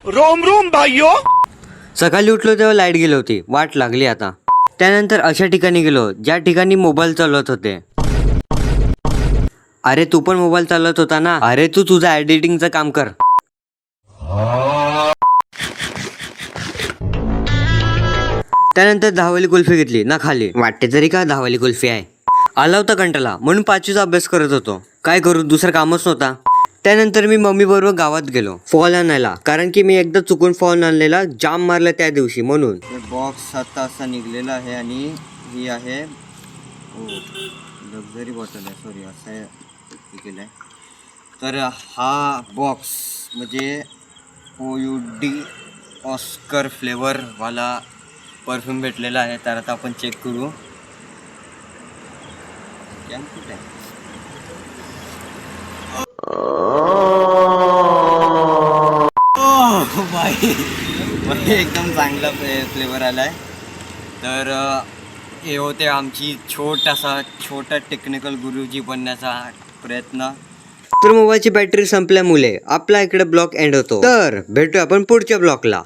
Rome Rome भाइयों. सकाळी उठलो तेव्हा लाईट गेली होती, वाट लागली आता. त्यानंतर अशा ठिकाणी गेलो ज्या ठिकाणी मोबाईल चालवत होते. अरे तू पण मोबाईल चालवत होता ना. अरे तू तुझा एडिटिंगचं काम कर. त्यानंतर दहावाली कुल्फी घेतली ना खाली. वाटते तरी का दहावाली कुल्फी आहे. आला होता कंटाळा म्हणून पाचवीचा अभ्यास करत होतो. काय करू, दुसरा कामच नव्हता. त्यानंतर मी मम्मी बरोबर गावात गेलो फॉल आणायला, कारण की मी एकदा चुकून फॉल आणलेला, जाम मारला त्या दिवशी म्हणून. बॉक्स आता असा निघलेला आहे आणि ही आहे लक्झरी बॉटल आहे, सॉरी असं केलं आहे. तर हा बॉक्स म्हणजे OUD ऑस्कर फ्लेवरवाला परफ्यूम भेटलेला आहे. तर आता आपण चेक करू. कॅन कुठे आहे? भाई एकदम चांगला फ्लेवर आला आहे. तर हे होते आमची छोटा टेक्निकल गुरुजी बनण्याचा प्रयत्न. तर मोबाईलची बॅटरी संपल्यामुळे आपला इकडे ब्लॉक एंड होतो. तर भेटूया आपण पुढच्या ब्लॉकला.